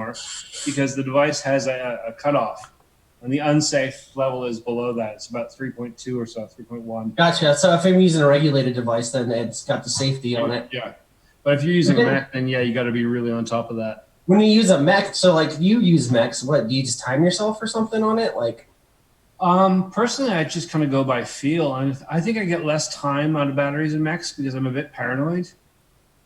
anymore because the device has a cutoff. And the unsafe level is below that. It's about 3.2 or so, 3.1. Gotcha. So if I'm using a regulated device, then it's got the safety on it. Yeah. But if you're using a Mac, then you got to be really on top of that. When you use a mech, so like you use mechs, what do you just time yourself or something on it? Like, personally, I just kind of go by feel. I think I get less time out of batteries in mechs because I'm a bit paranoid.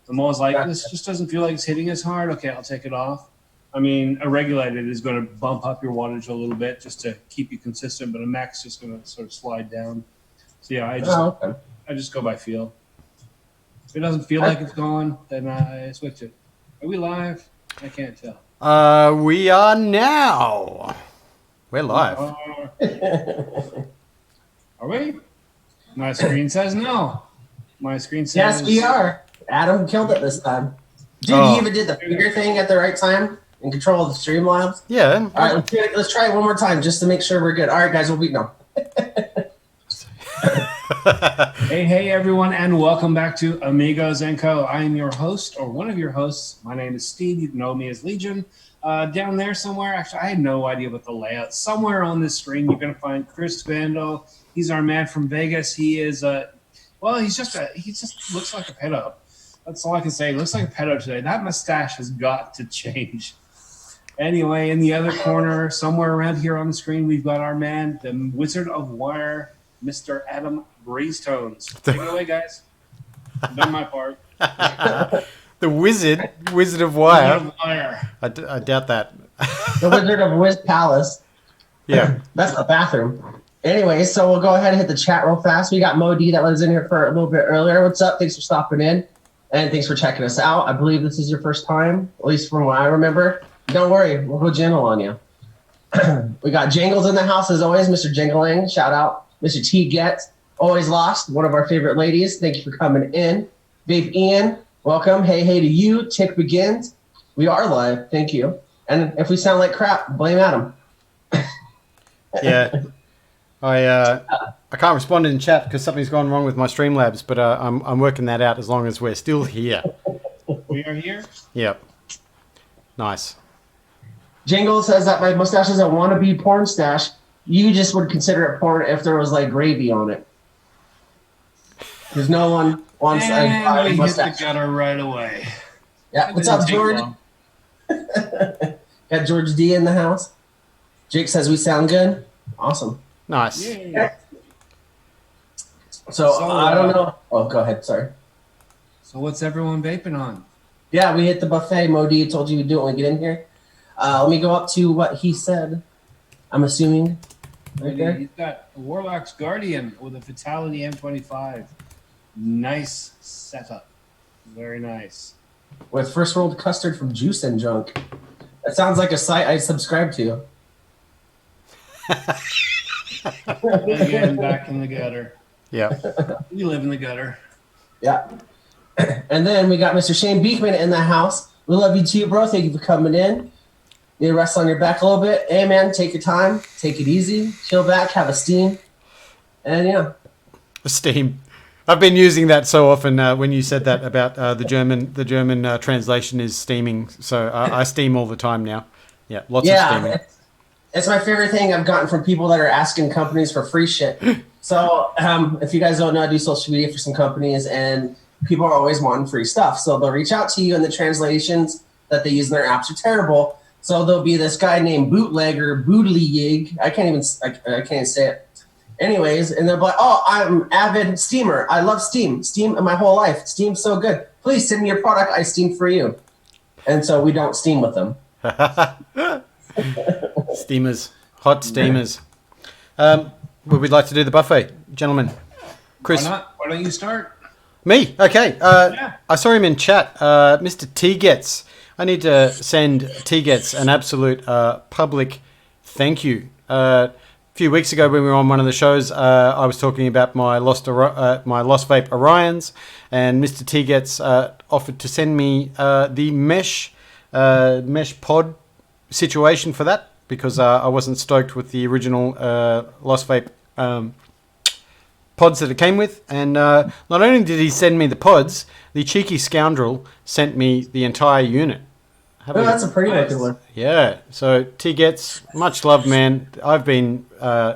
I'm always like, this just doesn't feel like it's hitting as hard. Okay, I'll take it off. I mean, a regulated is going to bump up your wattage a little bit just to keep you consistent, but a mech's just going to sort of slide down. So yeah, I just go by feel. If it doesn't feel like it's going, then I switch it. Are we live? I can't tell. We are now. We're live. Are we? My screen says no. My screen says yes, we are. Adam killed it this time. Dude, he even did the finger thing at the right time in control of the Streamlabs. Yeah. All right, let's try it one more time just to make sure we're good. All right, guys, we'll be no. Hey, everyone, and welcome back to Amigos Co. I am your host, or one of your hosts. My name is Steve. You know me as Legion. Down there somewhere, actually, I had no idea what the layout. Somewhere on this screen, you're going to find Chris Vandal. He's our man from Vegas. He is, he just looks like a pedo. That's all I can say. He looks like a pedo today. That mustache has got to change. Anyway, in the other corner, somewhere around here on the screen, we've got our man, the Wizard of Wire, Mr. Adam Breezetones. Take it away, guys. I've done my part. The Wizard of Wire. Wizard of Wire. I doubt that. The Wizard of Wiz Palace. Yeah. That's the bathroom. Anyway, so we'll go ahead and hit the chat real fast. We got Modi that was in here for a little bit earlier. What's up? Thanks for stopping in. And thanks for checking us out. I believe this is your first time, at least from what I remember. Don't worry, we'll go gentle on you. We got Jangles in the house as always. Mr. Jingling, shout out. Mr. T Gets, always lost, one of our favorite ladies. Thank you for coming in. Vape Ian, welcome. Hey to you. Tick begins. We are live. Thank you. And if we sound like crap, blame Adam. Yeah. I can't respond in chat because something's gone wrong with my Streamlabs, but I'm working that out as long as we're still here. We are here? Yep. Nice. Jingle says that my mustache is a wannabe porn stash. You just would consider it porn if there was like gravy on it. Because no one wants a mustache. Hit the gutter right away. Yeah. What's up, George? Got George D in the house. Jake says we sound good. Awesome. Nice. Yeah. So I don't know. Oh, go ahead. Sorry. So what's everyone vaping on? Yeah, we hit the buffet. Modi told you to do it when we get in here. Let me go up to what he said. I'm assuming. Right there. He's got a Warlock's Guardian with a Fatality M25. Nice setup. Very nice. With first rolled custard from Juice and Junk. That sounds like a site I subscribe to. Again, back in the gutter. Yeah. We live in the gutter. Yeah. And then we got Mr. Shane Beekman in the house. We love you too, bro. Thank you for coming in. Need to rest on your back a little bit. Hey, man, take your time. Take it easy. Chill back. Have a steam. And, yeah. A steam. I've been using that so often when you said that about the German translation is steaming. So I steam all the time now. Yeah, lots of steaming. It's my favorite thing I've gotten from people that are asking companies for free shit. So if you guys don't know, I do social media for some companies, and people are always wanting free stuff. So they'll reach out to you, and the translations that they use in their apps are terrible. So there'll be this guy named Bootlegger, Bootlyig. I can't even say it. Anyways, and they're like, oh, I'm avid steamer. I love Steam. Steam my whole life. Steam's so good. Please send me your product. I steam for you. And so we don't steam with them. Steamers. Hot steamers. Would we like to do the buffet, gentlemen? Chris? Why not? Why don't you start? Me? Okay. Yeah. I saw him in chat. Mr. T Gets. I need to send T Gets an absolute public thank you. A few weeks ago when we were on one of the shows, I was talking about my lost vape Orions, and Mr. T Gets offered to send me the mesh pod situation for that, because I wasn't stoked with the original lost vape pods that it came with. And not only did he send me the pods, the cheeky scoundrel sent me the entire unit. Oh, that's a pretty looking one. Yeah. So T Gets, much love, man. I've been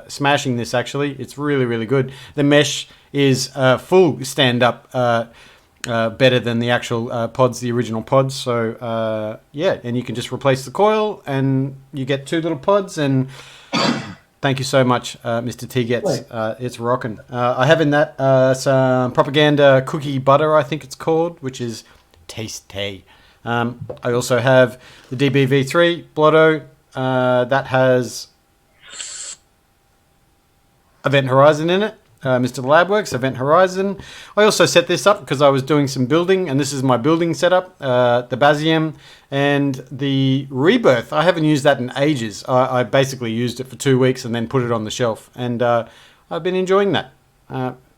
smashing this actually. It's really, really good. The mesh is full stand up, better than the actual pods, the original pods. So yeah, and you can just replace the coil, and you get 2 little pods. And thank you so much, Mr. T Gets. It's rocking. I have in that some propaganda cookie butter, I think it's called, which is tasty. I also have the DBV3 Blotto that has Event Horizon in it. Mr. Labworks, Event Horizon. I also set this up because I was doing some building, and this is my building setup, the Basium and the Rebirth. I haven't used that in ages. I basically used it for 2 weeks and then put it on the shelf, and I've been enjoying that.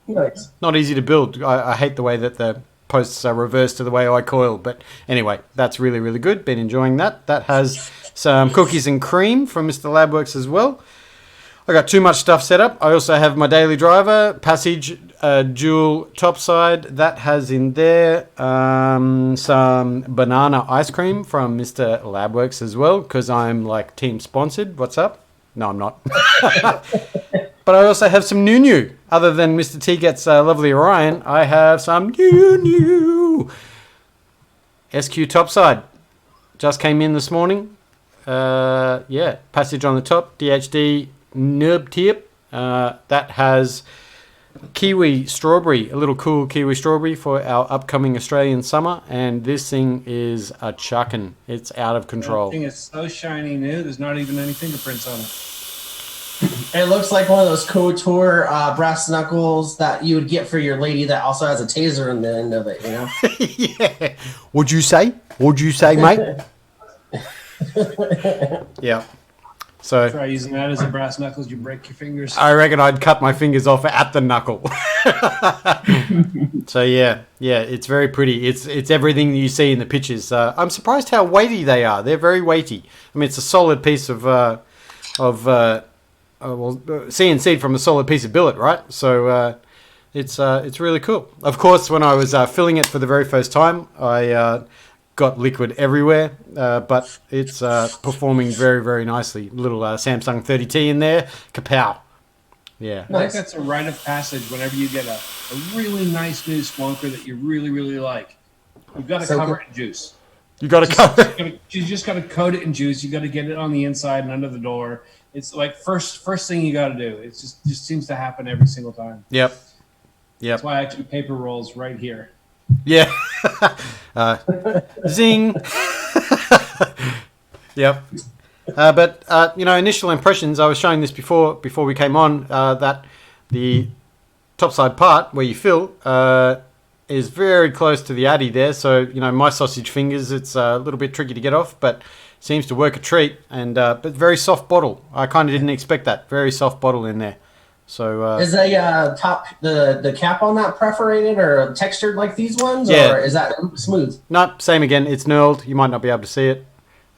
Nice. Not easy to build. I hate the way that the posts are reversed to the way I coil, but anyway, that's really, really good. Been enjoying that. That has some cookies and cream from Mr. Labworks as well. I got too much stuff set up. I also have my daily driver, Passage dual topside. That has in there some banana ice cream from Mr. Labworks as well, because I'm like team sponsored. What's up? No, I'm not. But I also have some new. Other than Mr. T Gets lovely Orion, I have some new. SQ topside. Just came in this morning. Yeah, Passage on the top, DHD Nub Tip. That has kiwi strawberry, a little cool kiwi strawberry for our upcoming Australian summer, and this thing is a chuckin'. It's out of control. The thing is so shiny new. There's not even any fingerprints on it. It looks like one of those couture brass knuckles that you would get for your lady that also has a taser in the end of it, you know? Yeah. What'd you say? What'd you say, mate? Yeah. So Try using that as a brass knuckles. You break your fingers. I reckon I'd cut my fingers off at the knuckle. So yeah, it's very pretty. It's everything you see in the pictures. I'm surprised how weighty they are. They're very weighty. I mean, it's a solid piece of CNC'd from a solid piece of billet, right? So it's really cool. Of course, when I was filling it for the very first time, I got liquid everywhere, but it's performing very, very nicely. Little Samsung 30T in there, kapow. Yeah. I think that's a rite of passage whenever you get a really nice new splunker that you really, really like. You've got to cover it in juice. You got to cover. You just got to coat it in juice. You got to get it on the inside and under the door. It's like first thing you got to do. It just seems to happen every single time. Yep. That's why I keep paper rolls right here. Yeah. Zing. Yep. But initial impressions. I was showing this before we came on. That the topside part where you fill is very close to the addy there. So my sausage fingers. It's a little bit tricky to get off, but seems to work a treat. And but very soft bottle. I kind of didn't expect that. Very soft bottle in there. So is the top the cap on that perforated or textured like these ones, yeah. Or is that smooth? No, same again. It's knurled. You might not be able to see it.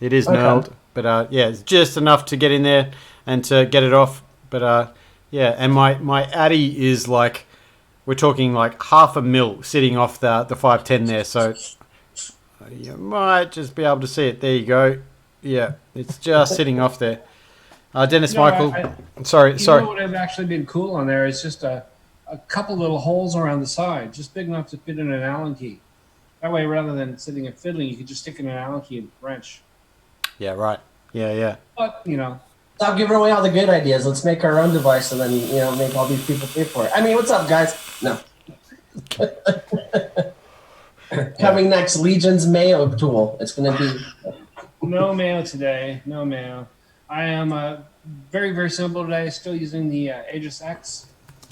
It is knurled, but yeah, it's just enough to get in there and to get it off. But yeah, and my addy is like, we're talking like 0.5 mil sitting off the 510 there, so you might just be able to see it. There you go. Yeah, it's just sitting off there. Dennis Michael, sorry. You know what would have actually been cool on there is just a couple little holes around the side, just big enough to fit in an Allen key. That way, rather than sitting and fiddling, you could just stick in an Allen key and wrench. Yeah, right. Yeah. But, Stop giving away all the good ideas. Let's make our own device and then, make all these people pay for it. I mean, what's up, guys? No. Coming next, Legion's Mayo tool. It's going to be... No mayo today. No mayo. I am very, very simple today. Still using the Aegis X.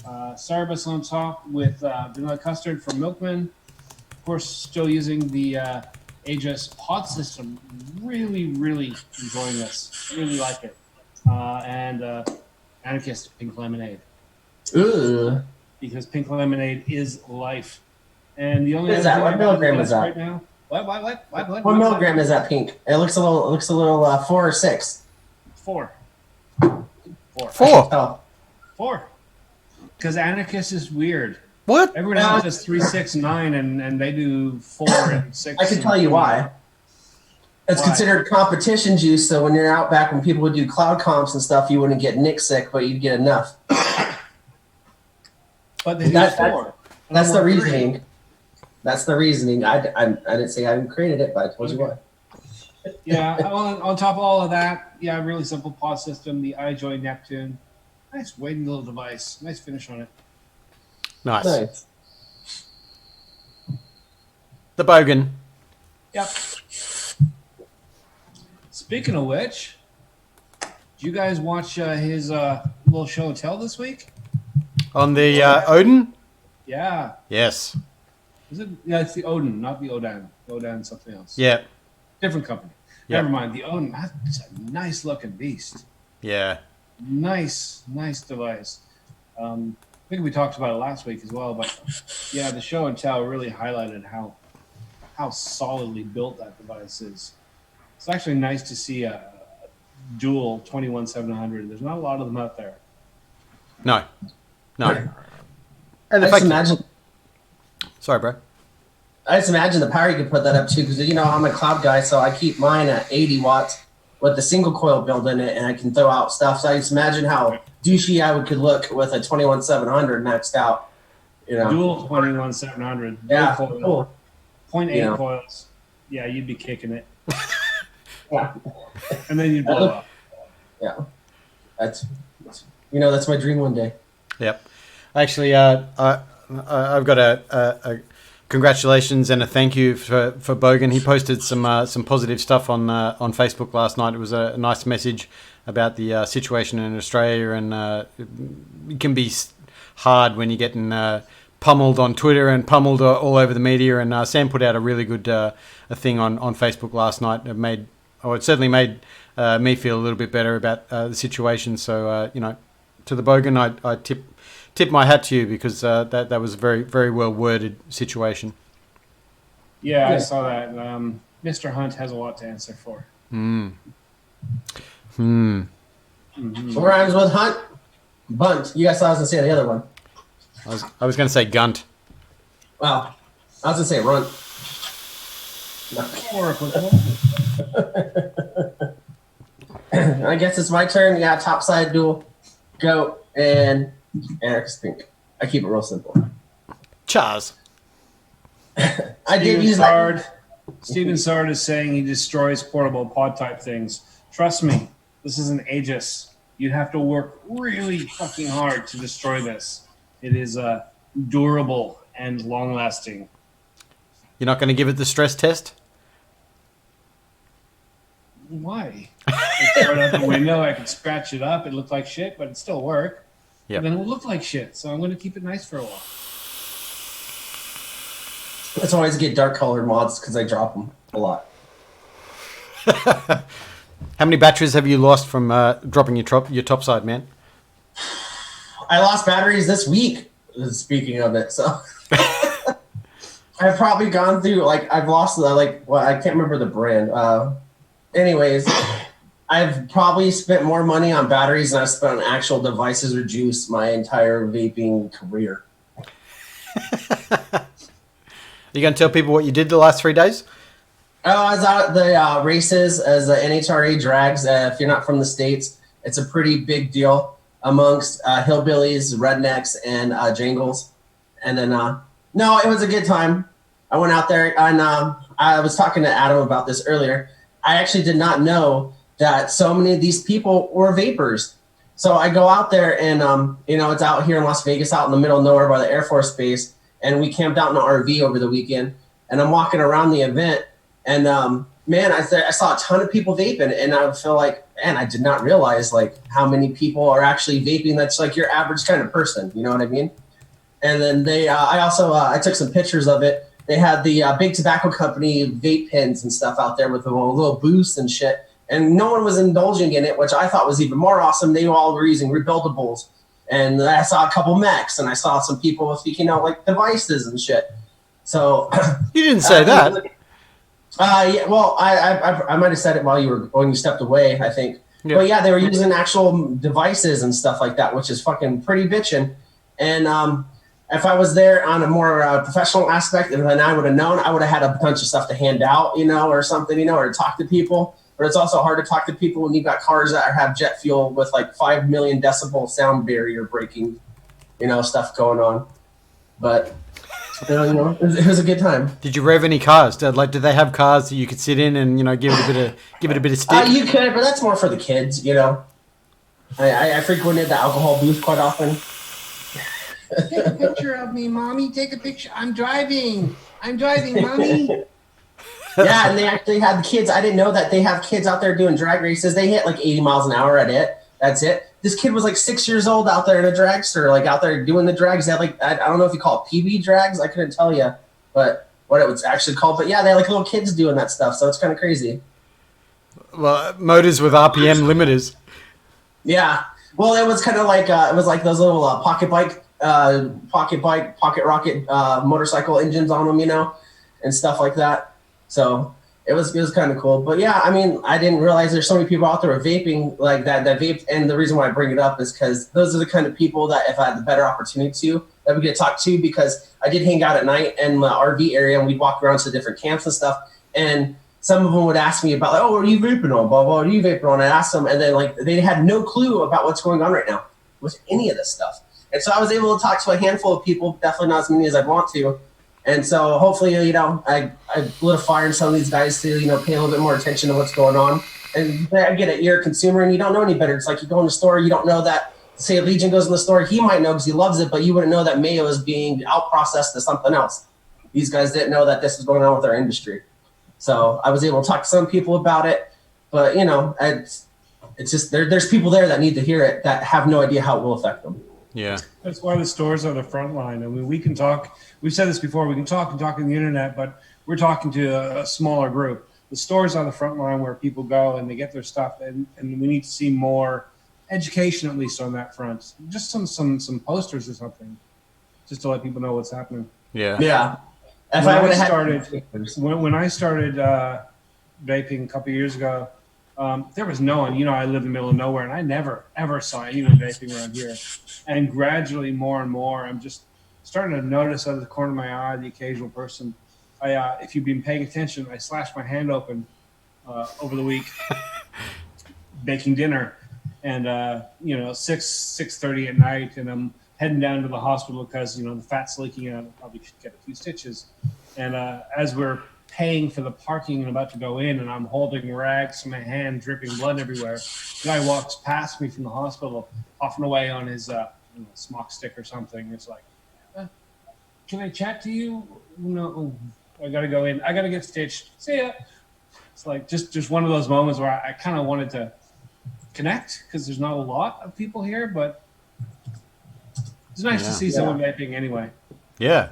Cerebus on top with vanilla custard from Milkman. Of course, still using the Aegis pod system. Really, really enjoying this. Really like it. And Anarchist Pink Lemonade. Ooh. Because Pink Lemonade is life. And the only What is that? What milligram is that? Right now. What? What milligram is that pink? It looks a little 4 or 6. 4. 4. Because Anarchist is weird. What? Everyone else does 3, 6, 9, and they do 4 and 6. I can tell you why. It's Why? considered competition juice. So when you're out back, when people would do cloud comps and stuff, you wouldn't get Nick sick, but you'd get enough. But they do That- four. That's the I'm three. reasoning. That's the reasoning. I didn't say I created it, but I told you why. Yeah. On top of all of that, yeah, really simple pod system. The iJoy Neptune. Nice weighty little device. Nice finish on it. Nice. Nice. The Bogan. Yep. Speaking of which, did you guys watch his little show and tell this week? On the Odin? Yeah. Yes. Is it? Yeah, it's the Odin, not the Odan. Odan something else. Yeah. Different company. Yeah. Never mind. The Odin. That's a nice looking beast. Yeah. Nice device. I think we talked about it last week as well, but yeah, the show and tell really highlighted how solidly built that device is. It's actually nice to see a dual 21700. There's not a lot of them out there. No. No. And I the just fact imagine. Sorry, bro. I just imagine the power you could put that up to, because I'm a cloud guy, so I keep mine at 80 watts with the single coil build in it, and I can throw out stuff. So I just imagine how douchey I could look with a 21700 maxed out. Dual 21700. Yeah, Dual coil, cool. 0.8 Yeah. coils. Yeah, you'd be kicking it. Yeah, And then you'd blow up. yeah. That's my dream one day. Yep. Actually, I've got a congratulations and a thank you for Bogan. He posted some positive stuff on Facebook last night. It was a nice message about the situation in Australia, and it can be hard when you're getting pummeled on Twitter and pummeled all over the media. And Sam put out a really good a thing on Facebook last night. It certainly made me feel a little bit better about the situation. So to the Bogan, I tip my hat to you, because that was a very, very well worded situation. Yeah, I Yeah. saw that. Mr. Hunt has a lot to answer for. What rhymes with hunt? Bunt. You guys thought I was going to say the other one. I was going to say gunt. Wow. I was going to say runt. More applicable. I guess it's my turn. Yeah, topside duel, goat, and Eric's pink. I keep it real simple. Chaz. I did use that. Steven Sard is saying he destroys portable pod type things. Trust me, this is an Aegis. You'd have to work really fucking hard to destroy this. It is durable and long lasting. You're not going to give it the stress test? Why? I throw it out the window. I could scratch it up. It looked like shit, but it still work. Yep. And then it will look like shit. So I'm going to keep it nice for a while. That's why I always get dark colored mods, because I drop them a lot. How many batteries have you lost from dropping your topside, man? I lost batteries this week, speaking of it. So I've probably gone through, I've lost, I can't remember the brand. Anyways, I've probably spent more money on batteries than I've spent on actual devices or juice my entire vaping career. You going to tell people what you did the last 3 days? I was out at the races as the NHRA drags. If you're not from the States, it's a pretty big deal amongst hillbillies, rednecks, and jangles. And then, no, it was a good time. I went out there, and I was talking to Adam about this earlier. I actually did not know that so many of these people were vapors. So I go out there, and, it's out here in Las Vegas, out in the middle of nowhere by the Air Force Base. And we camped out in an RV over the weekend. And I'm walking around the event, and man, I saw a ton of people vaping, and I feel like, man, I did not realize how many people are actually vaping. That's your average kind of person, you know what I mean? And then I took some pictures of it. They had the big tobacco company vape pens and stuff out there with a little boost and shit, and no one was indulging in it, which I thought was even more awesome. They all were using rebuildables, and I saw a couple mechs, and I saw some people speaking out devices and shit. So You didn't say that. Yeah, well, I might have said it while you stepped away, I think. Yeah. But yeah, they were using actual devices and stuff like that, which is fucking pretty bitchin'. And if I was there on a more professional aspect, and then I would have known, I would have had a bunch of stuff to hand out, or something, or to talk to people. But it's also hard to talk to people when you've got cars that have jet fuel with like 5 million decibel sound barrier breaking, stuff going on. But it was a good time. Did you rev any cars? Did they have cars that you could sit in and give it a bit of stick? You could, but that's more for the kids. I frequented the alcohol booth quite often. Take a picture of me, mommy. Take a picture. I'm driving, mommy. Yeah, and they actually had the kids. I didn't know that they have kids out there doing drag races. They hit like 80 miles an hour at it. That's it. This kid was like 6 years old out there in a dragster, like out there doing the drags. They had like, I don't know if you call it PB drags. I couldn't tell you, but what it was actually called. But yeah, they had like little kids doing that stuff. So it's kind of crazy. Well, motors with RPM limiters. Yeah. Well, it was kind of like those little pocket rocket motorcycle engines on them, and stuff like that. So it was kind of cool. But yeah, I mean, I didn't realize there's so many people out there with vaping like that vape. And the reason why I bring it up is because those are the kind of people that if I had the better opportunity that we get to talk to, because I did hang out at night in my RV area and we'd walk around to different camps and stuff. And some of them would ask me about, oh, what are you vaping on? Blah, blah, what are you vaping on? I asked them, and then like they had no clue about what's going on right now with any of this stuff. And so I was able to talk to a handful of people, definitely not as many as I'd want to. And so hopefully, I lit a fire in some of these guys to, pay a little bit more attention to what's going on. And I get it, you're a consumer and you don't know any better. It's like you go in the store, you don't know that, say Legion goes in the store, he might know because he loves it, but you wouldn't know that mayo is being out-processed to something else. These guys didn't know that this was going on with our industry. So I was able to talk to some people about it, but, it's just there's people there that need to hear it that have no idea how it will affect them. Yeah. That's why the stores are the front line. I mean, we can talk. We've said this before. We can talk on the internet, but we're talking to a smaller group. The stores are the front line where people go and they get their stuff, and we need to see more education, at least on that front. Just some posters or something, just to let people know what's happening. Yeah. Yeah. When I started vaping a couple of years ago, there was no one. I live in the middle of nowhere, and I never ever saw anyone vaping around here. And gradually, more and more, I'm just starting to notice out of the corner of my eye the occasional person. If you've been paying attention, I slashed my hand open over the week baking dinner, and 6:30 at night, and I'm heading down to the hospital because the fat's leaking out. I probably should get a few stitches. And as we're paying for the parking and about to go in, and I'm holding rags to my hand, dripping blood everywhere, the guy walks past me from the hospital, puffing away on his smock stick or something. It's like, can I chat to you? No, I gotta go in. I gotta get stitched. See ya. It's like just one of those moments where I kind of wanted to connect because there's not a lot of people here, but it's nice to see someone vaping anyway. Yeah.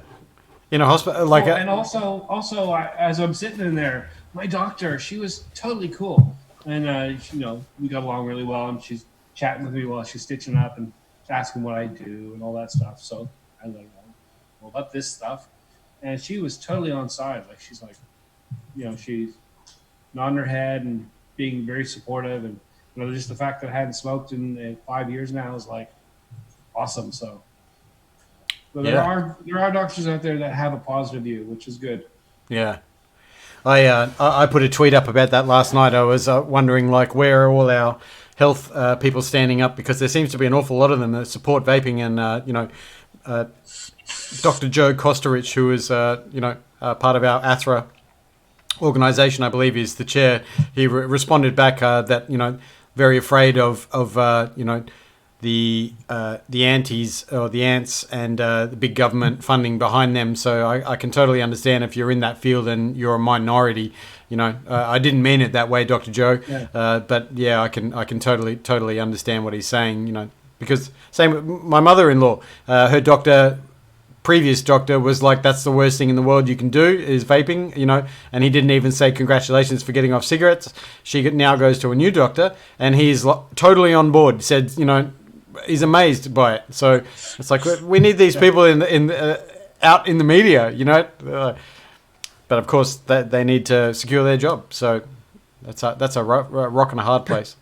In a hospital, and also, as I'm sitting in there, my doctor, she was totally cool, and we got along really well, and she's chatting with me while she's stitching up and asking what I do and all that stuff. So I let her know about this stuff, and she was totally on side. Like she's like, she's nodding her head and being very supportive, and just the fact that I hadn't smoked in 5 years now is like awesome. So. But there are doctors out there that have a positive view, which is good. Yeah. I put a tweet up about that last night. I was wondering, where are all our health people standing up? Because there seems to be an awful lot of them that support vaping. And, Dr. Joe Kostarich, who is, part of our ATHRA organization, I believe is the chair, he responded back that, very afraid of the antis or the ants and the big government funding behind them. So I can totally understand if you're in that field and you're a minority. I didn't mean it that way, Dr. Joe. Yeah. But yeah, I can totally understand what he's saying. Because same with my mother-in-law, her previous doctor was like, that's the worst thing in the world you can do is vaping, and he didn't even say congratulations for getting off cigarettes. She now goes to a new doctor and he's totally on board, said, he's amazed by it. So it's like we need these people out in the media, but of course they need to secure their job. So that's a rock and a hard place.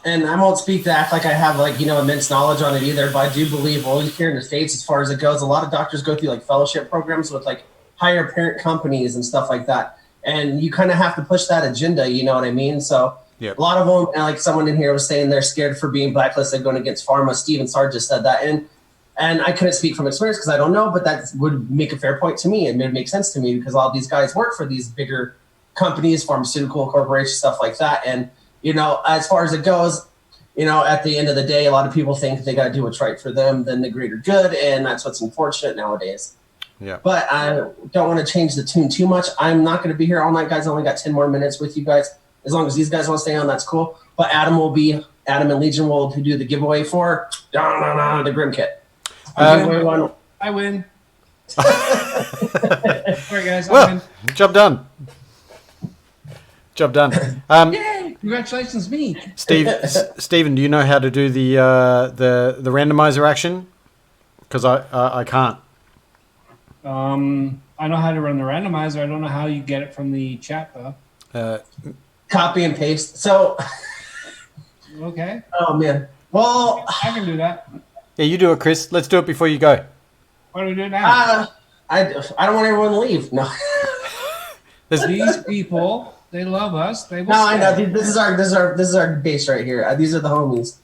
and I won't speak to act like I have like, immense knowledge on it either, but I do believe, well, here in the States, as far as it goes, a lot of doctors go through like fellowship programs with like higher parent companies and stuff like that. And you kind of have to push that agenda, you know what I mean? So Yep. a lot of them, and like someone in here was saying they're scared for being blacklisted going against pharma. Steven Sarge just said that. And I couldn't speak from experience because I don't know, but that would make a fair point to me. It would make sense to me because all these guys work for these bigger companies, pharmaceutical corporations, stuff like that. And, as far as it goes, at the end of the day, a lot of people think they got to do what's right for them, then the greater good. And that's what's unfortunate nowadays. Yeah. But I don't want to change the tune too much. I'm not going to be here all night, guys. I only got 10 more minutes with you guys. As long as these guys want to stay on, that's cool. But Adam and Legion will do the giveaway for the Grim Kit. I win. All right, guys. I win. Job done. Job done. Yay! Congratulations, me. Stephen, do you know how to do the randomizer action? Because I can't. I know how to run the randomizer. I don't know how you get it from the chat though. Copy and paste. So. Okay. Oh man. Well, I can do that. Yeah, you do it, Chris. Let's do it before you go. Why do we do it now? I don't want everyone to leave. No. These people, they love us. They will No, I know. stay. This is our base right here. These are the homies.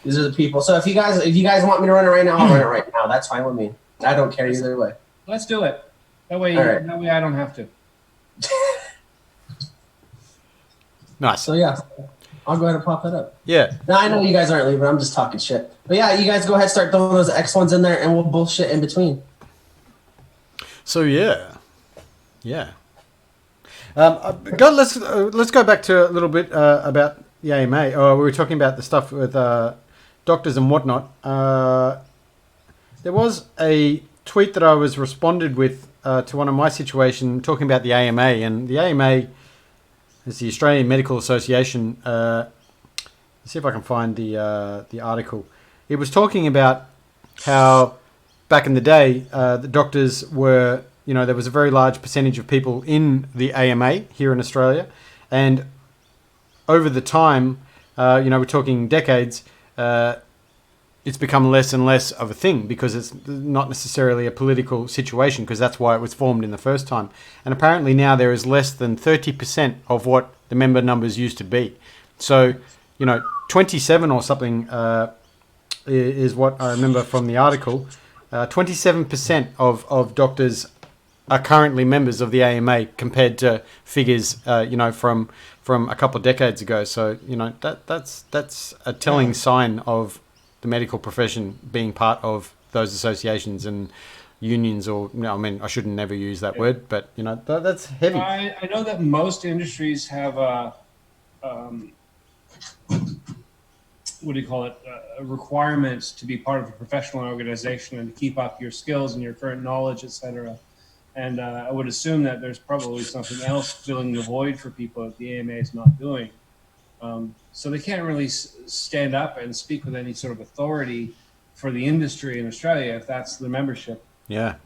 These are the people. So if you guys want me to run it right now, I'll run it right now. That's fine with me. I don't care either way. Let's do it. That way, All right. that way I don't have to. Nice. So yeah, I'll go ahead and pop that up. Yeah. Now I know you guys aren't leaving. I'm just talking shit. But yeah, you guys go ahead, start throwing those X ones in there, and we'll bullshit in between. So yeah. Let's go back to a little bit about the AMA. We were talking about the stuff with doctors and whatnot. There was a tweet that I was responded with to one of my situation talking about the AMA, and the AMA is the Australian Medical Association. Let's see if I can find the article. It was talking about how back in the day the doctors were, there was a very large percentage of people in the AMA here in Australia, and over the time, we're talking decades, it's become less and less of a thing because it's not necessarily a political situation, because that's why it was formed in the first time. And apparently now there is less than 30% of what the member numbers used to be. So, 27 or something is what I remember from the article. 27% of doctors are currently members of the AMA compared to figures, from a couple of decades ago. So, that's a telling sign of the medical profession being part of those associations and unions, or I shouldn't never use that word, but that's heavy. I know that most industries have requirements to be part of a professional organization and to keep up your skills and your current knowledge, etc. And I would assume that there's probably something else filling the void for people that the AMA is not doing. So they can't really stand up and speak with any sort of authority for the industry in Australia if that's the membership. Yeah.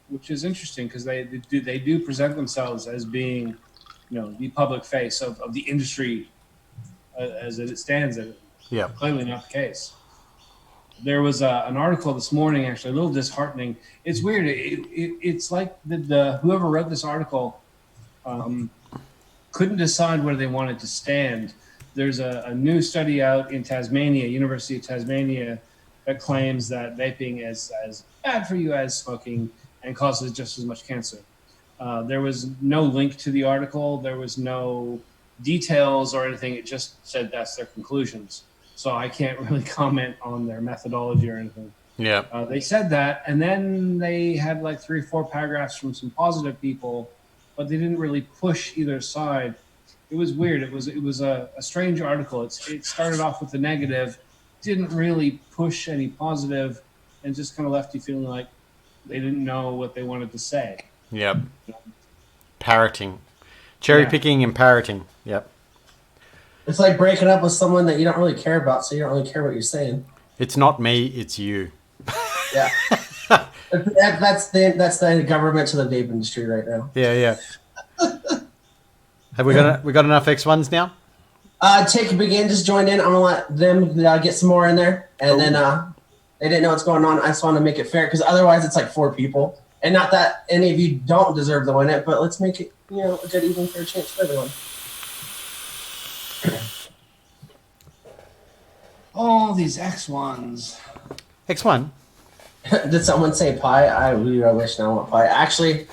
Which is interesting because they do present themselves as being, the public face of the industry as it stands. Yeah. Clearly not the case. There was an article this morning, actually, a little disheartening. It's weird. It's like the whoever wrote this article couldn't decide where they wanted to stand. There's a new study out in Tasmania, University of Tasmania, that claims that vaping is as bad for you as smoking and causes just as much cancer. There was no link to the article. There was no details or anything. It just said that's their conclusions. So I can't really comment on their methodology or anything. Yeah. They said that, and then they had like 3 or 4 paragraphs from some positive people, but they didn't really push either side. It was weird. It was a strange article. It started off with the negative, didn't really push any positive, and just kind of left you feeling like they didn't know what they wanted to say. Yep. Parroting. Cherry picking and parroting. Yep. It's like breaking up with someone that you don't really care about, so you don't really care what you're saying. It's not me, it's you. Yeah. That's the government to the vape industry right now. Yeah. Have we got enough X1s now? Take Begin just joined in. I'm gonna let them get some more in there, and then they didn't know what's going on. I just want to make it fair because otherwise it's like 4 people, and not that any of you don't deserve to win it, but let's make it a good even fair chance for everyone. All these X1s. X1. Did someone say pie? I wish I want pie. Actually,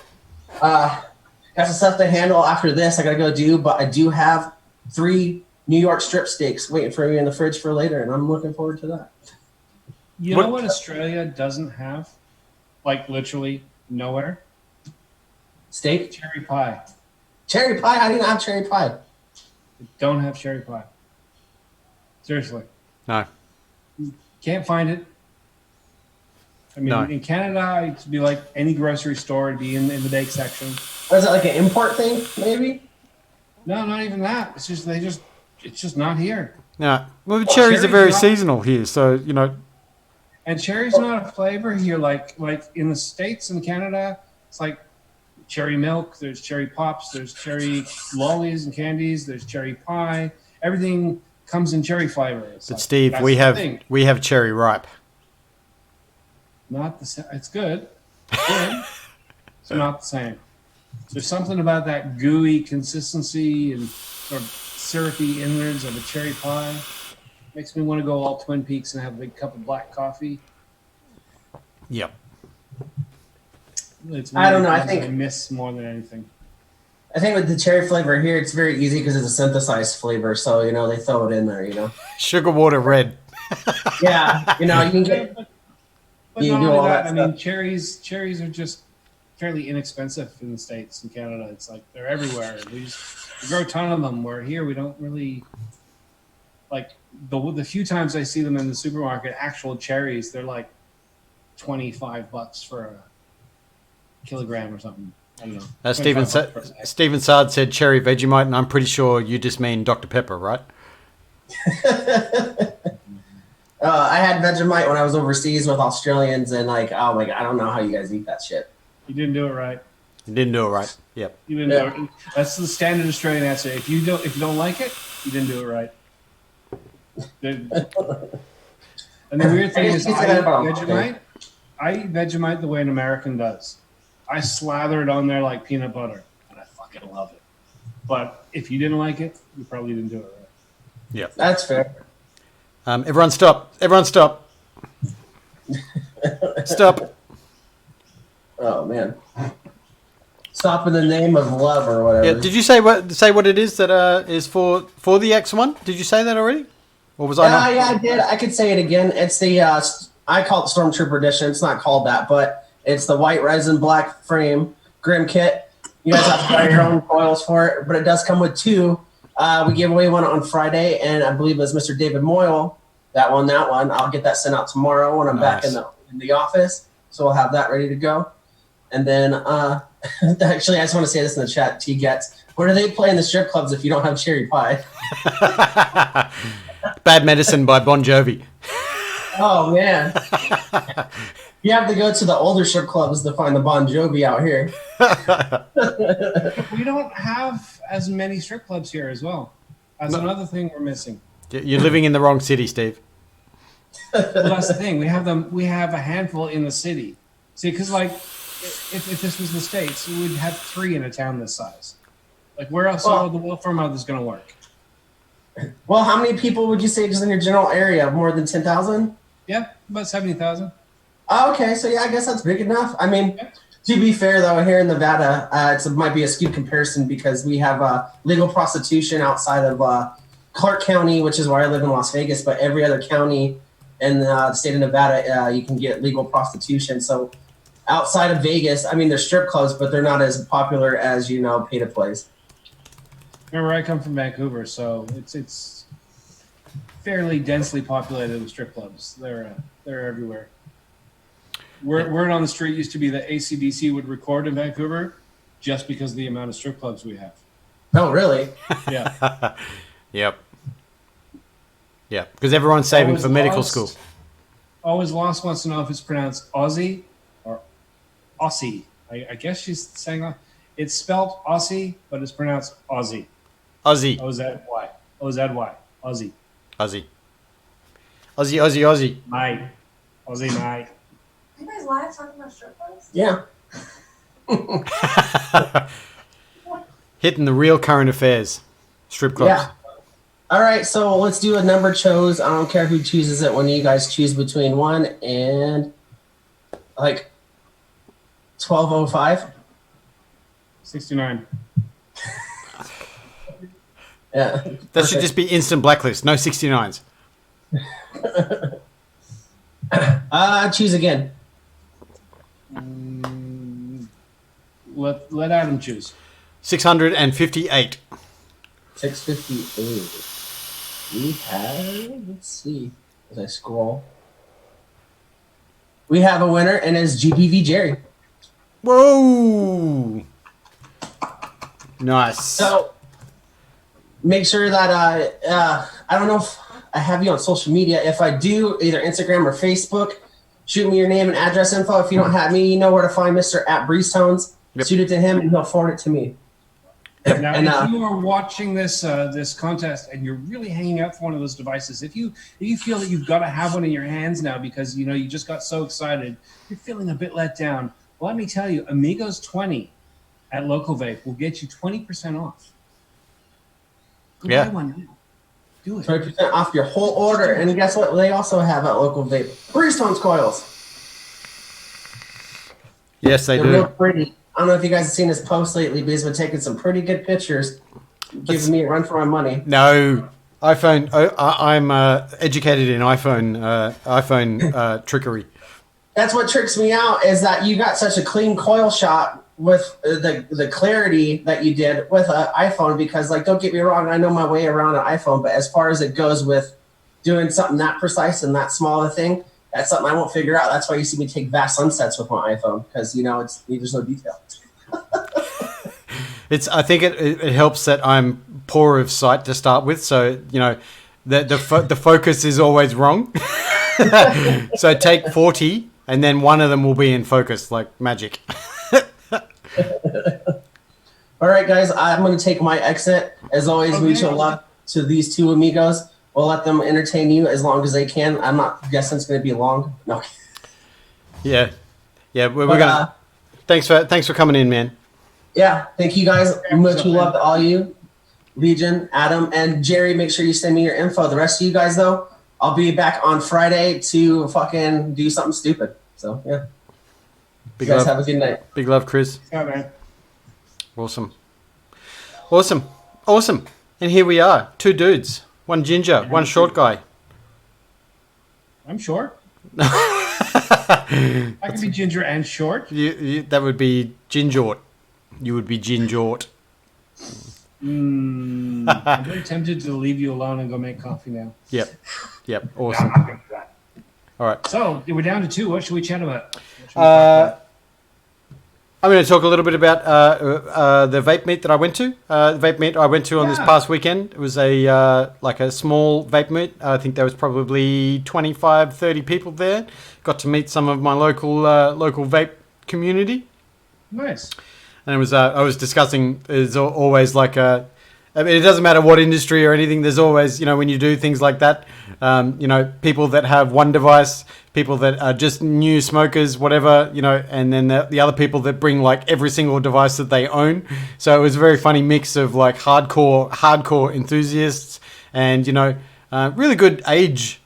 got some stuff to handle after this. I gotta go do, but I do have 3 New York strip steaks waiting for me in the fridge for later, and I'm looking forward to that. You know what Australia doesn't have? Like literally nowhere? Steak? Cherry pie. Cherry pie? How do you not have cherry pie? They don't have cherry pie. Seriously. No. Can't find it. I mean, in Canada, it'd be like any grocery store. It'd be in the bake section. Or is it like an import thing, maybe? No, not even that. It's just it's just not here. No. Well, cherries are very seasonal here, so And cherry's not a flavor here like in the States and Canada. It's like cherry milk. There's cherry pops. There's cherry lollies and candies. There's cherry pie. Everything comes in cherry flavor. But Steve, we have cherry ripe. Not the same. It's good. It's not the same. There's something about that gooey consistency and sort of syrupy innards of a cherry pie. Makes me want to go all Twin Peaks and have a big cup of black coffee. Yep. I don't know. I think I miss more than anything. I think with the cherry flavor here, it's very easy because it's a synthesized flavor. So they throw it in there. Sugar water red. Yeah, you can get. But you not do only all that, that I mean, stuff. cherries are just fairly inexpensive in the States and Canada. It's like they're everywhere. We grow a ton of them. Where here we don't really like the few times I see them in the supermarket. Actual cherries, they're like $25 for a kilogram or something. I don't know. Stephen Sard said cherry Vegemite, and I'm pretty sure you just mean Dr. Pepper, right? I had Vegemite when I was overseas with Australians, and I don't know how you guys eat that shit. You didn't do it right. You didn't do it right. Yep. You didn't do it. That's the standard Australian answer. If you don't like it, you didn't do it right. And the weird thing is, I eat Vegemite the way an American does. I slather it on there like peanut butter, and I fucking love it. But if you didn't like it, you probably didn't do it right. Yep. That's fair. Everyone stop. Everyone stop. Stop. Oh, man. Stop in the name of love or whatever. Yeah. Did you say what it is that is for the X1? Did you say that already? Or was I not? Yeah, I did. I could say it again. It's the I call it Stormtrooper Edition. It's not called that, but it's the white resin black frame Grim kit. You guys have to buy your own coils for it, but it does come with 2. We gave away one on Friday, and I believe it was Mr. David Moyle. That one. I'll get that sent out tomorrow when I'm back in the office. So we'll have that ready to go. And then, actually, I just want to say this in the chat. T gets. Where do they play in the strip clubs if you don't have cherry pie? Bad Medicine by Bon Jovi. Oh man, you have to go to the older strip clubs to find the Bon Jovi out here. We don't have as many strip clubs here as well. That's another thing we're missing. You're living in the wrong city, Steve. Well, that's the thing. We have a handful in the city. See, because if this was the States, we would have 3 in a town this size. Like where else are the Wolf Farm is going to work? Well, how many people would you say just in your general area? More than 10,000? Yeah, about 70,000. Oh, okay, so yeah, I guess that's big enough. I mean, to be fair though, here in Nevada, it might be a skewed comparison because we have legal prostitution outside of Clark County, which is where I live in Las Vegas, but every other county in the state of Nevada, you can get legal prostitution. So outside of Vegas, I mean, there's strip clubs, but they're not as popular as, pay to plays. Remember, I come from Vancouver, so it's fairly densely populated with strip clubs. They're everywhere. Word on the street used to be that AC/DC would record in Vancouver just because of the amount of strip clubs we have. Oh, really? Yeah. Yep. Yeah, because everyone's saving for medical school. Always Lost wants to know if it's pronounced Aussie or Aussie. I guess she's saying it's spelled Aussie, but it's pronounced Aussie. Aussie. O-Z-Y. O-Z-Y. Aussie. Aussie. Aussie, Aussie, Aussie. Mate. Aussie, mate. Are you guys live talking about strip clubs? Yeah. Hitting the real current affairs. Strip clubs. Yeah. All right, so let's do a number chose. I don't care who chooses it. When you guys choose between 1 and like 12:05. 69. Yeah. That should just be instant blacklist. No 69s. Choose again. Let Adam choose. 658. 658. We have, let's see, as I scroll. We have a winner, and it's GBV Jerry. Whoa! Nice. So make sure that I don't know if I have you on social media. If I do, either Instagram or Facebook, shoot me your name and address info. If you don't have me, you know where to find Mr. at Breeze Tones. Yep. Shoot it to him, and he'll forward it to me. Now, And, if you are watching this this contest and you're really hanging out for one of those devices, if you feel that you've got to have one in your hands now because you just got so excited, you're feeling a bit let down. Well, let me tell you, Amigos 20 at Local Vape will get you 20% off. Go Yeah. buy one now. Do it. 20% off your whole order. And guess what? They also have at Local Vape Breeze Tones coils. Yes, they They're real do. pretty. I don't know if you guys have seen his posts lately, but he's been taking some pretty good pictures, giving me a run for my money. No. iPhone. I'm educated in iPhone trickery. That's what tricks me out is that you got such a clean coil shot with the clarity that you did with an iPhone. Because, like, don't get me wrong, I know my way around an iPhone, but as far as it goes with doing something that precise and that small a thing, that's something I won't figure out. That's why you see me take vast sunsets with my iPhone because there's no detail. I think it helps that I'm poor of sight to start with, so the focus is always wrong. So take 40, and then one of them will be in focus like magic. All right, guys, I'm going to take my exit. As always, Okay. mutual love to these two amigos. We'll let them entertain you as long as they can. I'm not guessing it's going to be long. No. Yeah, we're But, gonna. Thanks for coming in, man. Yeah, thank you guys. Mutual love to all you. Legion, Adam, and Jerry, make sure you send me your info. The rest of you guys, though, I'll be back on Friday to fucking do something stupid. So, yeah. Big You guys love, have a good night. big love, Chris. Yeah, man. Awesome. And here we are, two dudes, one ginger, one short guy. I'm short. I can be ginger and short. That would be gingort. You would be gingort. I'm very tempted to leave you alone and go make coffee now. Yep. Awesome. All right. So we're down to 2. What should we chat about? What should we talk about? I'm going to talk a little bit about the vape meet that I went to. The vape meet I went to on this past weekend. It was a small vape meet. I think there was probably 25, 30 people there. Got to meet some of my local vape community. Nice. And it was I was discussing. There's always like a. I mean, it doesn't matter what industry or anything. There's always, when you do things like that, people that have one device, people that are just new smokers, whatever, and then the other people that bring like every single device that they own. So it was a very funny mix of like hardcore enthusiasts and, really good age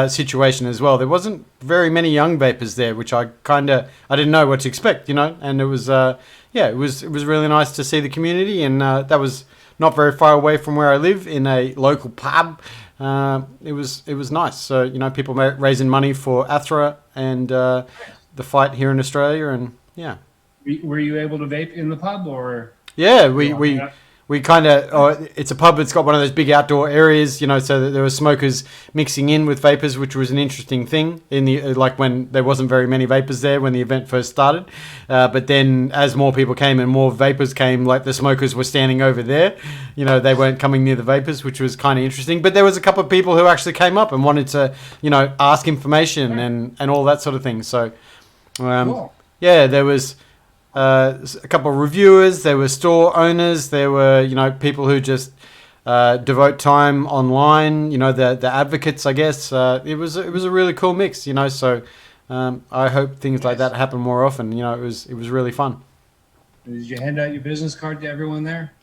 situation as well. There wasn't very many young vapors there, which I didn't know what to expect, and it was, it was really nice to see the community, and that was not very far away from where I live in a local pub. It was nice. So, people raising money for ATHRA and the fight here in Australia, and yeah. Were you able to vape in the pub or? Yeah, we kind of, it's a pub that's got one of those big outdoor areas, so that there were smokers mixing in with vapors, which was an interesting thing in the, like when there wasn't very many vapors there when the event first started. But then as more people came and more vapors came, like the smokers were standing over there, they weren't coming near the vapors, which was kind of interesting. But there was a couple of people who actually came up and wanted to, ask information and all that sort of thing. So, Cool. yeah, there was a couple of reviewers, there were store owners, there were, people who just devote time online. The advocates, I guess. It was a really cool mix. So I hope things like that happen more often. It was really fun. Did you hand out your business card to everyone there?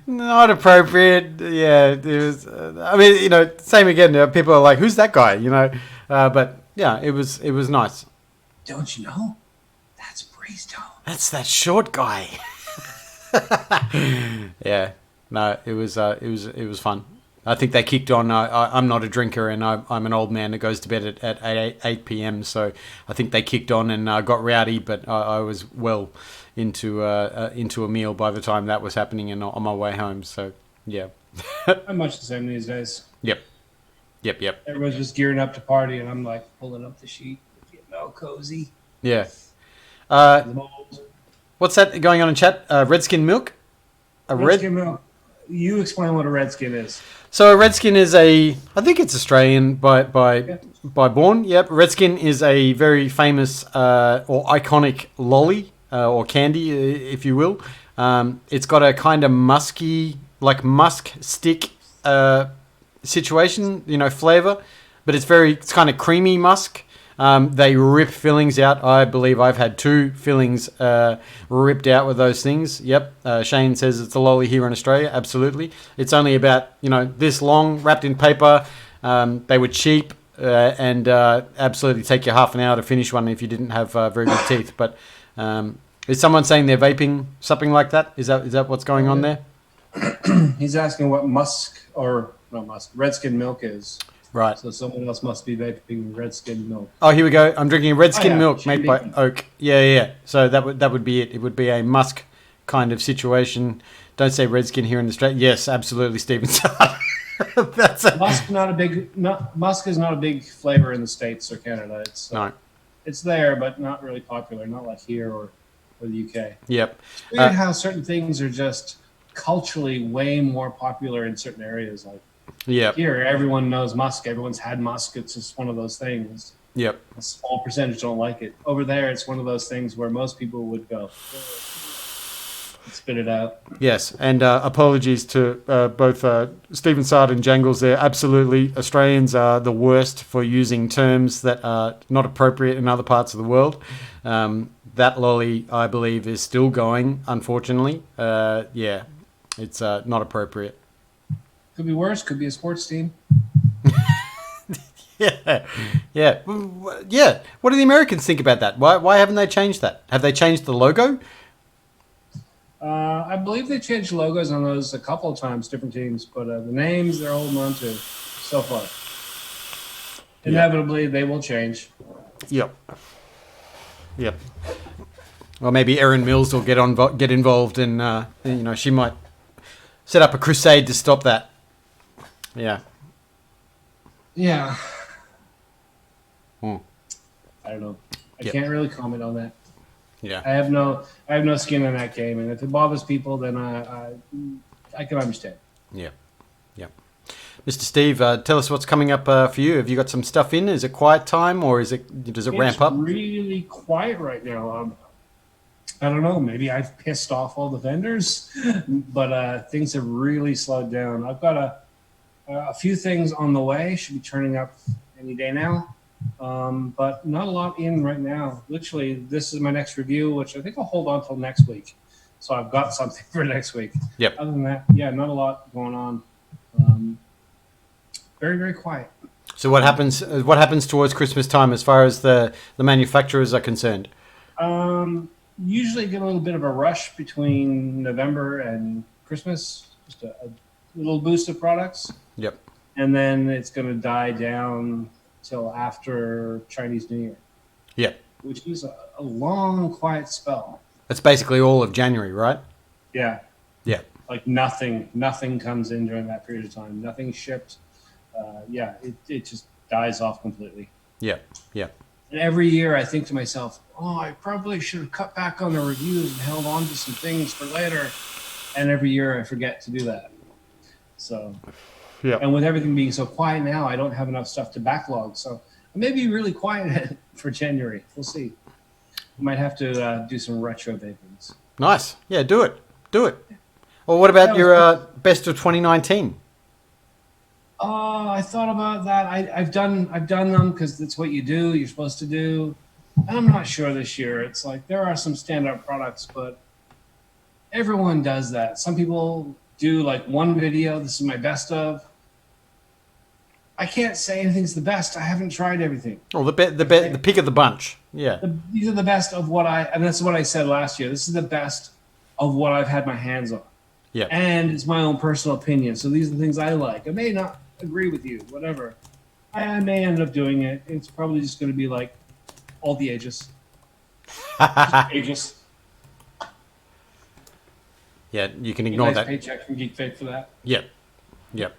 Not appropriate. Yeah, it was. Same again. People are like, "Who's that guy?" But yeah, it was nice. Don't you know? That's Breezetown. That's that short guy. Yeah, no, it was fun. I think they kicked on. I'm not a drinker, and I'm an old man that goes to bed at 8 p.m. So I think they kicked on and got rowdy, but I was well into a meal by the time that was happening and on my way home. So yeah. I'm much the same these days. Yep. Everyone's just gearing up to party, and I'm like pulling up the sheet, getting all cozy. Yeah. What's that going on in chat? Redskin milk? Redskin milk. You explain what a redskin is. So a redskin is I think it's Australian by born. Yep. Redskin is a very famous or iconic lolly or candy, if you will. It's got a kind of musky, like musk stick situation, flavor, but it's kind of creamy musk. They rip fillings out. I believe I've had 2 fillings ripped out with those things. Yep. Shane says it's a lolly here in Australia. Absolutely. It's only about, this long, wrapped in paper. They were cheap and absolutely take you half an hour to finish one if you didn't have very good teeth. But is someone saying they're vaping something like that? Is that what's going on there? He's asking what redskin milk is. Right. So someone else must be vaping redskin milk. Oh, here we go. I'm drinking redskin milk made by Beacon. oak. Yeah. So that would be it. It would be a musk kind of situation. Don't say redskin here in Australia. Yes, absolutely, Stephen. That's musk is not a big flavor in the States or Canada. It's there, but not really popular. Not like here or the UK. Yep. It's weird how certain things are just culturally way more popular in certain areas. Like here, everyone knows musk. Everyone's had musk. It's just one of those things. Yep. A small percentage don't like it. Over there, it's one of those things where most people would go spit it out. Yes, and apologies to both Stephen Sard and Jangles there. Absolutely, Australians are the worst for using terms that are not appropriate in other parts of the world. That lolly, I believe, is still going, unfortunately. Yeah, it's not appropriate. Could be worse. Could be a sports team. Yeah. What do the Americans think about that? Why haven't they changed that? Have they changed the logo? I believe they changed logos on those a couple of times, different teams, but the names they're holding on to so far. Inevitably, they will change. Yep. Well, maybe Erin Mills will get involved, and she might set up a crusade to stop that. Yeah. Yeah. I don't know. I can't really comment on that. Yeah. I have no skin in that game, and if it bothers people, then I can understand. Yeah. Mr. Steve, tell us what's coming up for you. Have you got some stuff in? Is it quiet time, or does it ramp up? It's really quiet right now. I don't know. Maybe I've pissed off all the vendors, but things have really slowed down. I've got a few things on the way. Should be turning up any day now, but not a lot in right now. Literally, this is my next review, which I think I'll hold on till next week. So I've got something for next week. Yep. Other than that, not a lot going on. Very, very quiet. So what happens? What happens towards Christmas time as far as the manufacturers are concerned? Usually get a little bit of a rush between November and Christmas. Just a little boost of products. Yep. And then it's going to die down till after Chinese New Year. Yep. Which is a long, quiet spell. That's basically all of January, right? Yeah. Yeah. Like nothing comes in during that period of time. Nothing shipped. It just dies off completely. Yeah. And every year I think to myself, I probably should have cut back on the reviews and held on to some things for later. And every year I forget to do that. So, and with everything being so quiet now, I don't have enough stuff to backlog. So I may be really quiet for January. We'll see. I might have to do some retro vapings. Nice. Yeah, do it. Well, what about That your best of 2019? Oh, I thought about that. I've done them because that's what you do. You're supposed to do. I'm not sure this year. It's like there are some standout products, but everyone does that. Some people do like one video. This is my best of. I can't say anything's the best. I haven't tried everything. Well, the pick of the bunch. Yeah. These are the best of what and that's what I said last year. This is the best of what I've had my hands on. Yeah. And it's my own personal opinion. So these are the things I like. I may not agree with you, whatever. I may end up doing it. It's probably just going to be like all the ages. Just ages. Yeah, you can ignore nice that. Paycheck from Geek Fake for that. Yep. Yep.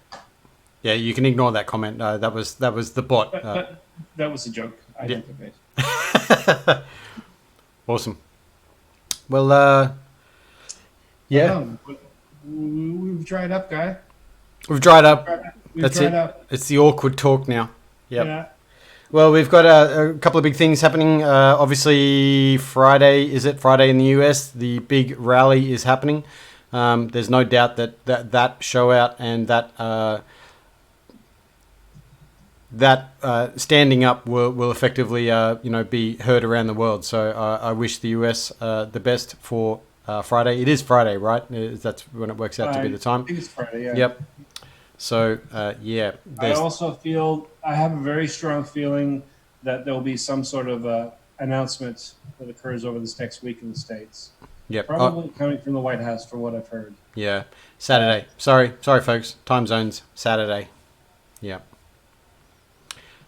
Yeah, you can ignore that comment. That was the bot. But that was a joke. I Yeah. didn't get paid. Awesome. Well, yeah, We've dried up, guy. we've dried up. We've That's dried it. up. It's the awkward talk now. Yep. Yeah. Well, we've got a couple of big things happening. Obviously, Friday in the US? The big rally is happening. There's no doubt that show out and that standing up will effectively be heard around the world. So I wish the US the best for Friday. It is Friday, right? That's when it works out to be the time. I think it's Friday, yeah. Yep. So yeah, I also I have a very strong feeling that there will be some sort of announcement that occurs over this next week in the States. yep. Probably coming from the White House, from what I've heard. Yeah, Saturday. Sorry, folks. Time zones. Saturday. Yeah.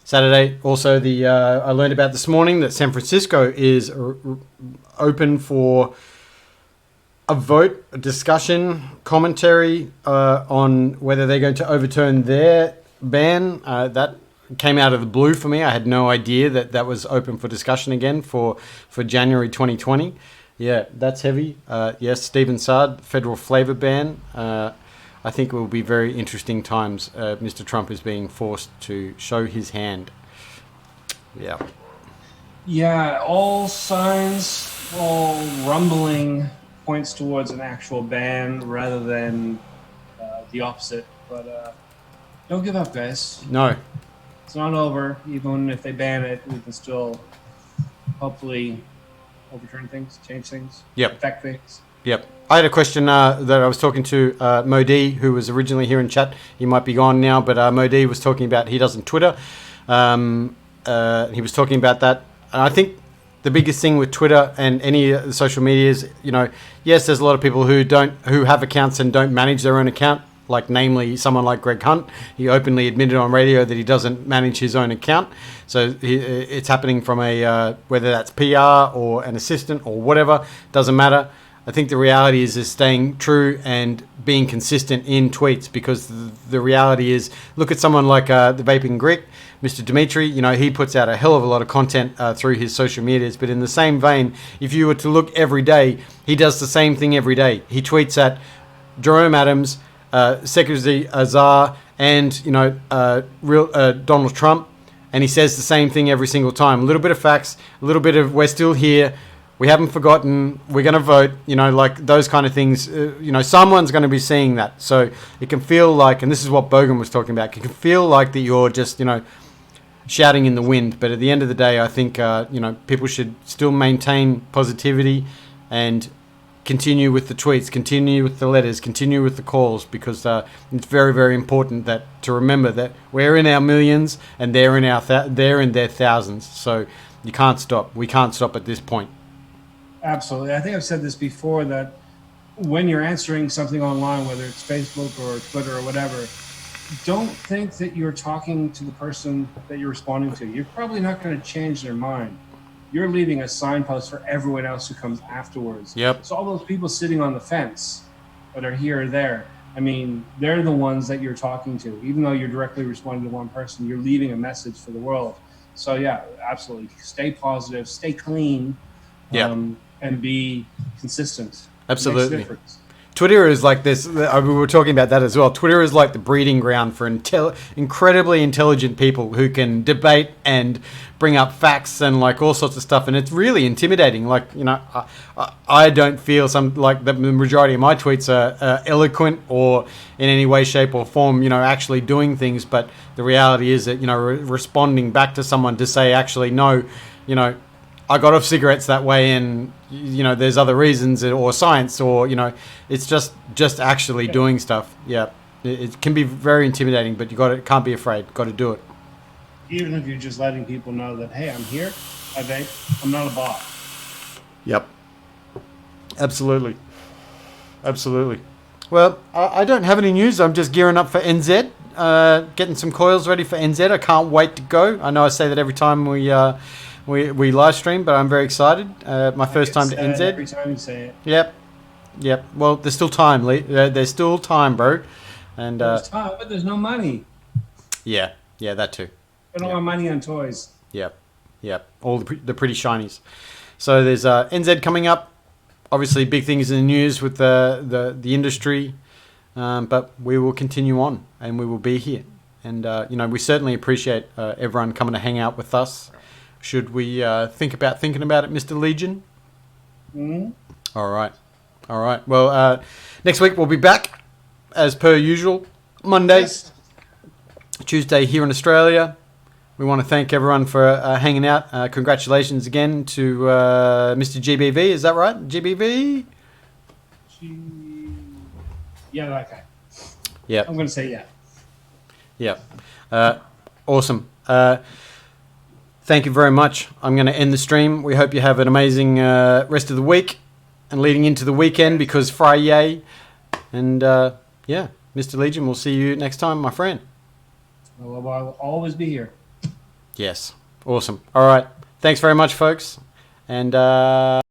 Saturday. Also, I learned about this morning that San Francisco is open for a vote, a discussion, commentary on whether they're going to overturn their ban. That came out of the blue for me. I had no idea that was open for discussion again for January 2020. Yeah, that's heavy. Yes, Stephen Saad, federal flavor ban. I think it will be very interesting times. Mr. Trump is being forced to show his hand. Yeah. Yeah, all signs, all rumbling points towards an actual ban rather than the opposite. But don't give up, guys. No. It's not over. Even if they ban it, we can still hopefully overturn things, change things, Yep. affect things. Yep. I had a question that I was talking to Modi, who was originally here in chat. He might be gone now, but Modi was talking about he doesn't Twitter. He was talking about that. And I think the biggest thing with Twitter and any social media is, yes, there's a lot of people who have accounts and don't manage their own account, like namely someone like Greg Hunt. He openly admitted on radio that he doesn't manage his own account. So it's happening from whether that's PR or an assistant or whatever, doesn't matter. I think the reality is staying true and being consistent in tweets, because the reality is, look at someone like the Vaping Greek, Mr. Dimitri. He puts out a hell of a lot of content through his social medias. But in the same vein, if you were to look every day, he does the same thing every day. He tweets at Jerome Adams, Secretary Azar, and Donald Trump, and he says the same thing every single time. A little bit of facts, a little bit of we're still here. We haven't forgotten. We're going to vote, like those kind of things. Someone's going to be seeing that. So it can feel like, and this is what Bogan was talking about, it can feel like that you're just, shouting in the wind. But at the end of the day, I think, people should still maintain positivity and continue with the tweets, continue with the letters, continue with the calls, because it's very, very important to remember that we're in our millions and they're in their thousands. So you can't stop. We can't stop at this point. Absolutely. I think I've said this before, that when you're answering something online, whether it's Facebook or Twitter or whatever, don't think that you're talking to the person that you're responding to. You're probably not going to change their mind. You're leaving a signpost for everyone else who comes afterwards. Yep. So all those people sitting on the fence that are here or there, they're the ones that you're talking to. Even though you're directly responding to one person, you're leaving a message for the world. So yeah, absolutely. Stay positive, stay clean. Yeah. And be consistent. Absolutely. Makes a difference. Twitter is like this. We were talking about that as well. Twitter is like the breeding ground for incredibly intelligent people who can debate and bring up facts and like all sorts of stuff. And it's really intimidating. Like, you know, I don't feel like the majority of my tweets are eloquent or in any way, shape or form, you know, actually doing things. But the reality is that, you know, responding back to someone to say, actually, no, you know, I got off cigarettes that way, and you know, there's other reasons or science, or you know, it's just actually doing stuff. Yeah, it can be very intimidating, but can't be afraid. Got to do it. Even if you're just letting people know that, hey, I'm here. I vape. I'm not a bot. Yep. Absolutely. Well, I don't have any news. I'm just gearing up for NZ. Getting some coils ready for NZ. I can't wait to go. I know I say that every time we live stream, but I'm very excited. My first time to NZ. Every time you say it. Yep. Well, there's still time, Lee. There's still time, bro. And there's time, but there's no money. Yeah, that too. I don't want money on toys. Yep. All the pretty shinies. So there's NZ coming up. Obviously, big things in the news with the industry, but we will continue on, and we will be here. And you know, we certainly appreciate everyone coming to hang out with us. Should we thinking about it, Mr. Legion? Mm-hmm. All right. Well, next week we'll be back as per usual. Mondays, Tuesday here in Australia. We want to thank everyone for hanging out. Congratulations again to Mr. GBV. Is that right? GBV? Yeah, that guy. Yeah. I'm going to say yeah. Yeah. Awesome. Thank you very much. I'm going to end the stream. We hope you have an amazing rest of the week and leading into the weekend, because Friday. And yeah, Mr. Legion, we'll see you next time, my friend. Well, I'll always be here. Yes. Awesome. All right. Thanks very much, folks. And